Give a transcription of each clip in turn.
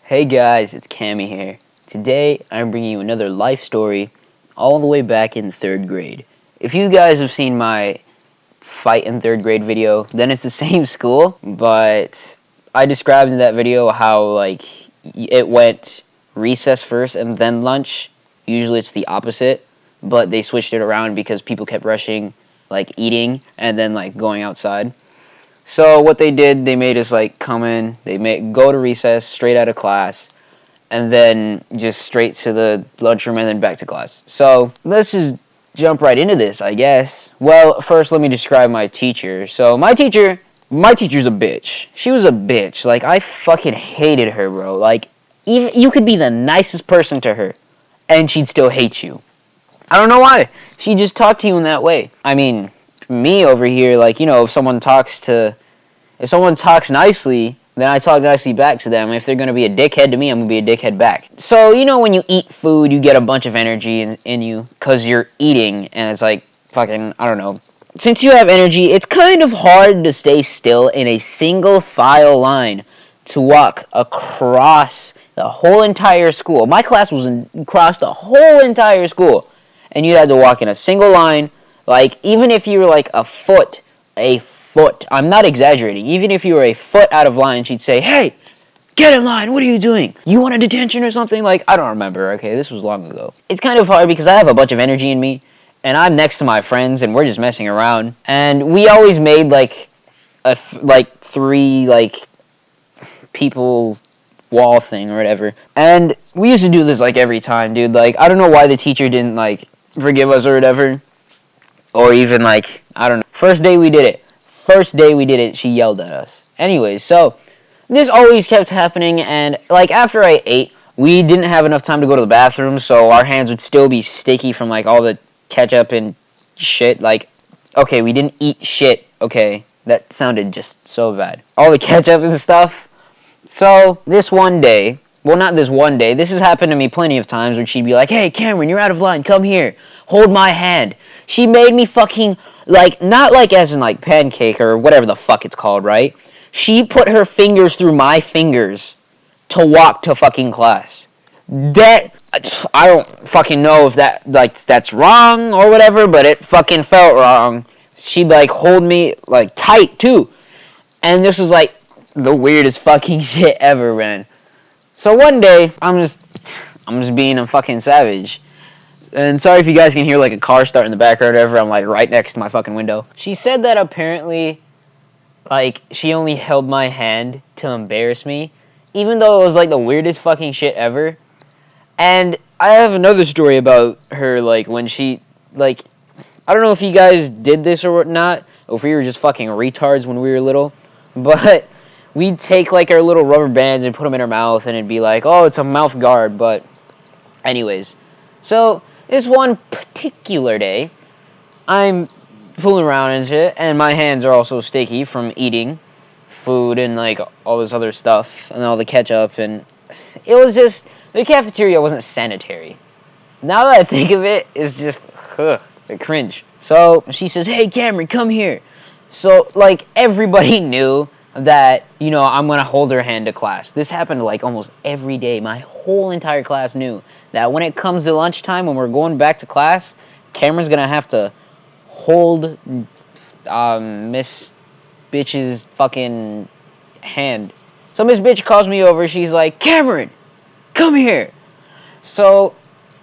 Hey guys, it's Cammy here. Today I'm bringing you another life story all the way back in 3rd grade. If you guys have seen my fight in 3rd grade video, then it's the same school, but I described in that video how it went recess first and then lunch. Usually it's the opposite, but they switched it around because people kept rushing, eating and then going outside. So what they did, they made us come in, go to recess, straight out of class, and then just straight to the lunchroom and then back to class. So let's just jump right into this, I guess. Well, first let me describe my teacher. So my teacher's a bitch. She was a bitch. I fucking hated her, bro. Even you could be the nicest person to her, and she'd still hate you. I don't know why. She just talked to you in that way. I mean, me over here, if someone talks nicely, then I talk nicely back to them. If they're going to be a dickhead to me, I'm going to be a dickhead back. So, when you eat food, you get a bunch of energy in you because you're eating, and it's fucking, I don't know. Since you have energy, it's kind of hard to stay still in a single file line to walk across the whole entire school. My class was across the whole entire school, and you had to walk in a single line. Even if you were a foot, I'm not exaggerating, even if you were a foot out of line, she'd say, "Hey, get in line, what are you doing? You want a detention or something?" I don't remember, okay, this was long ago. It's kind of hard because I have a bunch of energy in me, and I'm next to my friends, and we're just messing around, and we always made, three, people wall thing or whatever, and we used to do this, every time, dude. I don't know why the teacher didn't, forgive us or whatever, or even, I don't know. First day we did it, she yelled at us. Anyways, so this always kept happening, and after I ate, we didn't have enough time to go to the bathroom, so our hands would still be sticky from all the ketchup and shit. Okay, we didn't eat shit. Okay, that sounded just so bad. All the ketchup and stuff. So this one day, well, not this one day, this has happened to me plenty of times where she'd be like, "Hey, Cameron, you're out of line, come here, hold my hand." She made me fucking, not as in pancake or whatever the fuck it's called, right? She put her fingers through my fingers to walk to fucking class. That, I don't fucking know if that's wrong or whatever, but it fucking felt wrong. She'd, hold me, tight, too. And this was, the weirdest fucking shit ever, man. So one day, I'm just being a fucking savage. And sorry if you guys can hear a car start in the background or whatever. I'm right next to my fucking window. She said that apparently she only held my hand to embarrass me, even though it was the weirdest fucking shit ever. And I have another story about her when she I don't know if you guys did this or whatnot, or if we were just fucking retards when we were little, but we'd take our little rubber bands and put them in our mouth, and it'd be "Oh, it's a mouth guard." But anyways, so this one particular day, I'm fooling around and shit, and my hands are also sticky from eating food and all this other stuff and all the ketchup, and it was just, the cafeteria wasn't sanitary. Now that I think of it, it's just cringe. So she says, "Hey, Cameron, come here." So everybody knew that I'm gonna hold her hand to class. This happened almost every day. My whole entire class knew that when it comes to lunchtime, when we're going back to class, Cameron's gonna have to hold Miss Bitch's fucking hand. So Miss Bitch calls me over. She's like, "Cameron, come here." So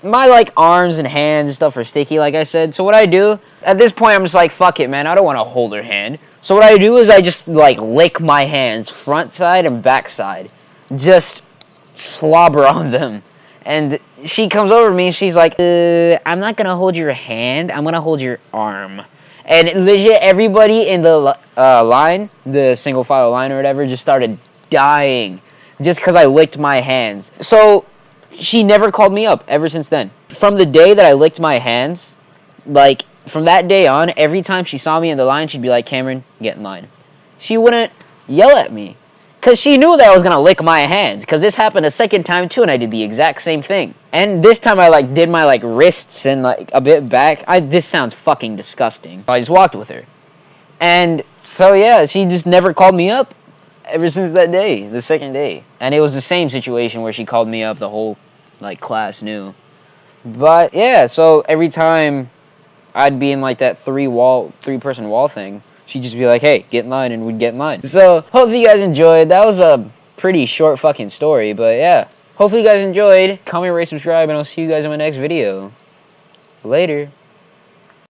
my arms and hands and stuff are sticky, like I said. So what I do at this point, I'm just fuck it, man. I don't want to hold her hand. So what I do is I just lick my hands, front side and back side, just slobber on them. And she comes over to me and she's like, "I'm not gonna hold your hand. I'm gonna hold your arm." And legit, everybody in the line, the single file line or whatever, just started dying just because I licked my hands. So she never called me up ever since then. From the day that I licked my hands, from that day on, every time she saw me in the line, she'd be like, "Cameron, get in line." She wouldn't yell at me, because she knew that I was going to lick my hands, because this happened a second time too, and I did the exact same thing. And this time I did my wrists and a bit back. This sounds fucking disgusting. I just walked with her. And so yeah, she just never called me up ever since that day, the second day. And it was the same situation where she called me up, the whole like class knew. But yeah, so every time I'd be in like that three-person wall thing, she'd just be like, hey, get in line, and we'd get in line. So hopefully you guys enjoyed. That was a pretty short fucking story, but yeah. Hopefully you guys enjoyed. Comment, rate, subscribe, and I'll see you guys in my next video. Later.